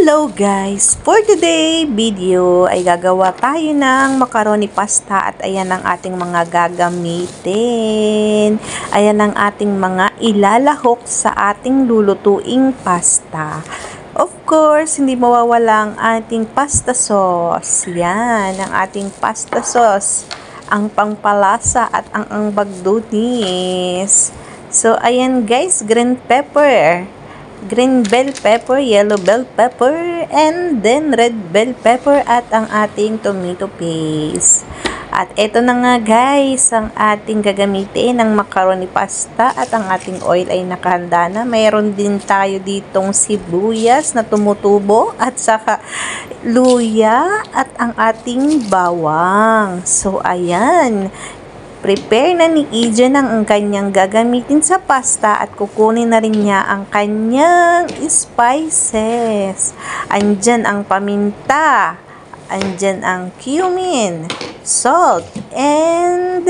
Hello guys! For today video ay gagawa tayo ng macaroni pasta at ayan ang ating mga gagamitin. Ayan ang ating mga ilalahok sa ating lulutuing pasta. Of course, hindi mawawala ang ating pasta sauce. Yan, ang ating pasta sauce. Ang pangpalasa at ang bagdunis. So, ayan guys, green pepper. Green bell pepper, yellow bell pepper, and then red bell pepper at ang ating tomato paste. At eto na nga guys, ang ating gagamitin ng macaroni pasta at ang ating oil ay nakahanda na. Mayroon din tayo ditong sibuyas na tumutubo at saka luya at ang ating bawang. So ayan, prepare na ni Ijan ang kanyang gagamitin sa pasta at kukunin na rin niya ang kanyang spices. Andyan ang paminta, andyan ang cumin, salt, and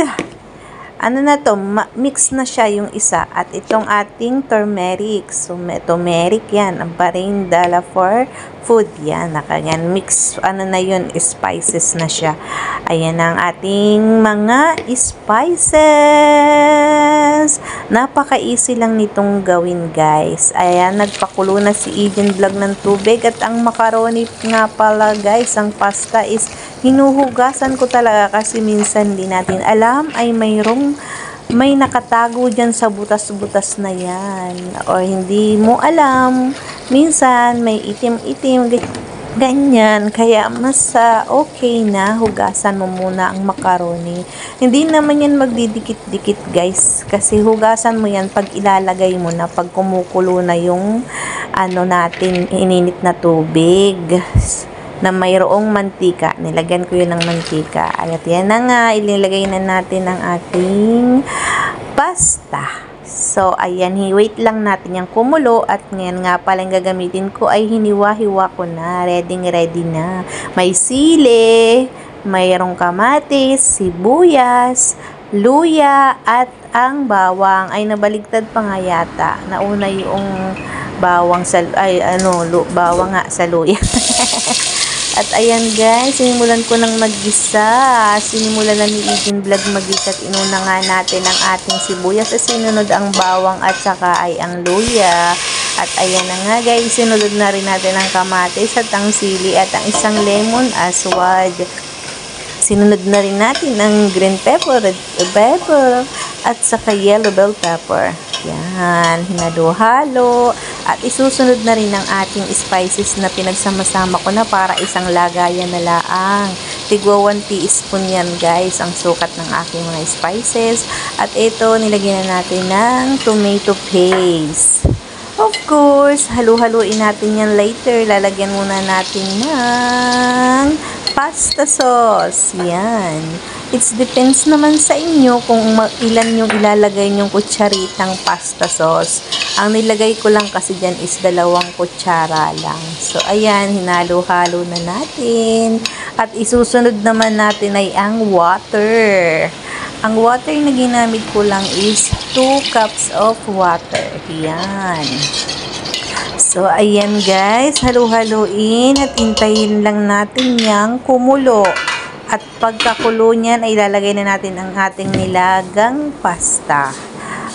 ano na to, mix na siya yung isa. At itong ating turmeric. So, turmeric yan. Ang parindala for food yan. Nakagan mix, ano na yun, spices na siya. Ayan ang ating mga spices. Napaka-easy lang nitong gawin, guys. Ayan, nagpakulo na si Eden Vlog ng tubig. At ang macaroni nga pala, guys, ang pasta is hinuhugasan ko talaga kasi minsan di natin alam ay may nakatago dyan sa butas-butas na yan. O hindi mo alam, minsan may itim-itim, ganyan. Kaya mas okay na hugasan mo muna ang macaroni. Hindi naman yan magdidikit-dikit guys. Kasi hugasan mo yan pag ilalagay mo na, pag kumukulo na yung ano natin, ininit na tubig na mayroong mantika. Nilagyan ko yun ng mantika. At yan na nga, ililagay na natin ang ating pasta. So, ayan, wait lang natin yung kumulo. At ngayon nga pala yung gagamitin ko ay hiniwa-hiwa ko na. Ready na. May sili, mayroong kamatis, sibuyas, luya, at ang bawang. Ay, nabaligtad pa nga yata. Nauna yung bawang sa, bawang nga sa luya. At ayan guys, sinimulan ko ng mag-gisa. Sinimulan na ni Eden Vlog mag-gisa at inuna nga natin ang ating sibuyas. At sinunod ang bawang at saka ay ang luya. At ayan na nga guys, sinunod na rin natin ang kamatis at ang sili at ang isang lemon aswad. Sinunod na rin natin ang green pepper, red pepper, at saka yellow bell pepper. Yan, hinalo-halo. At isusunod na rin ang ating spices na pinagsama-sama ko na para isang lagayan na laang. Tigwa 1 teaspoon yan guys, ang sukat ng aking mga spices. At ito, nilagyan na natin ng tomato paste. Of course, halu-haluin natin yan later. Lalagyan muna natin ng pasta sauce. Yan. It depends naman sa inyo kung ilan yung ilalagay nyong kutsaritang pasta sauce. Ang nilagay ko lang kasi dyan is 2 kutsara lang. So, ayan, hinalo-halo na natin. At isusunod naman natin ay ang water. Ang water na ginamit ko lang is 2 cups of water. Yan. So, ayan guys, halu-haluin at hintayin lang natin yang kumulo. At pagkakulo niyan ay lalagay na natin ang ating nilagang pasta.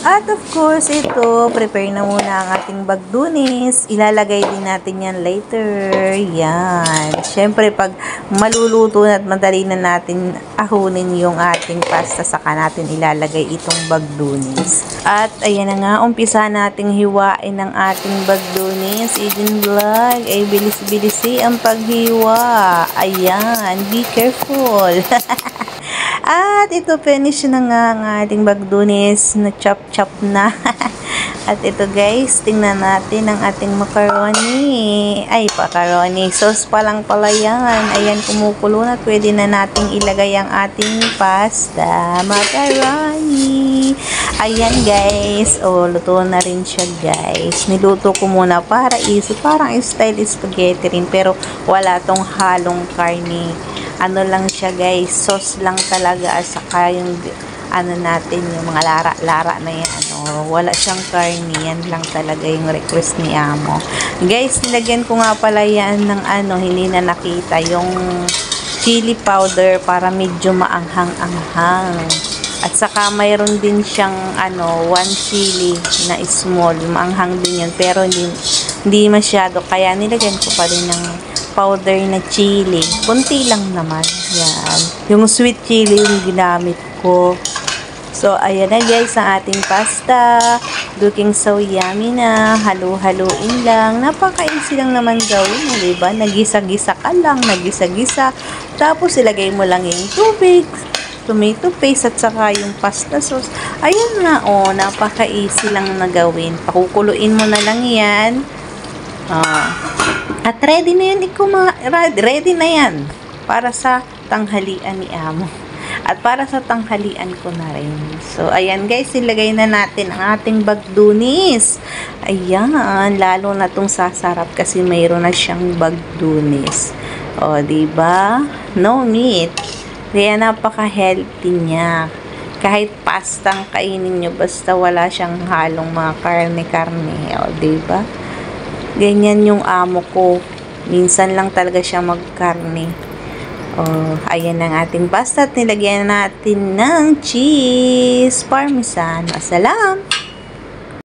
At of course, ito, prepare na muna ang ating bagdunis. Ilalagay din natin yan later. Yan. Siyempre, pag maluluto na at madali na natin ahunin yung ating pasta, saka natin ilalagay itong bagdunis. At ayan na nga, umpisa nating hiwain ang ating bagdunis. Eden Vlog, ay bilis-bilisi ang paghiwa. Ayan, be careful. At ito, finish na nga ang ating bagdunis na chop-chop na. At ito guys, tingnan natin ang ating macaroni. Ay, macaroni. Sauce pa lang pala yan. Ayan, kumukulo na. Pwede na nating ilagay ang ating pasta. Macaroni. Ayan guys. O, luto na rin siya guys. Niluto ko muna para parang style spaghetti rin. Pero wala tong halong karne. Ano lang siya guys, sauce lang talaga at saka yung ano natin, yung mga lara-lara na yan. Wala siyang karne, yan lang talaga yung request ni amo. Guys, nilagyan ko nga pala yan ng hindi na nakita, yung chili powder para medyo maanghang-anghang. At saka mayroon din siyang 1 chili na small, maanghang din yun, pero hindi masyado, kaya nilagyan ko pa rin ng powder na chili. Kunti lang naman. Yan. Yung sweet chili yung ginamit ko. So, ayan na guys ang ating pasta. Looking so yummy na. Halu-haluin lang. Napaka-easy lang naman gawin. Diba? Nagisa-gisa ka lang. Nagisa-gisa. Tapos, ilagay mo lang yung tubig, tomato paste, at saka yung pasta sauce. Ayan na. Napaka-easy lang na gawin. Pakukuluin mo na lang yan. At ready na yan, ready na yan para sa tanghalian ni amo. At para sa tanghalian ko na rin. So, ayan guys, ilagay na natin ang ating bagdunis. Ayan, lalo na tong sasarap kasi mayroon na siyang bagdunis. Diba? No meat. Kaya napaka-healthy niya. Kahit pastang kainin nyo, basta wala siyang halong mga karne-karne. Diba? Ganyan yung amo ko. Minsan lang talaga siya magkarne. Ayan ang ating pasta at nilagyan natin ng cheese parmesan. Masalam!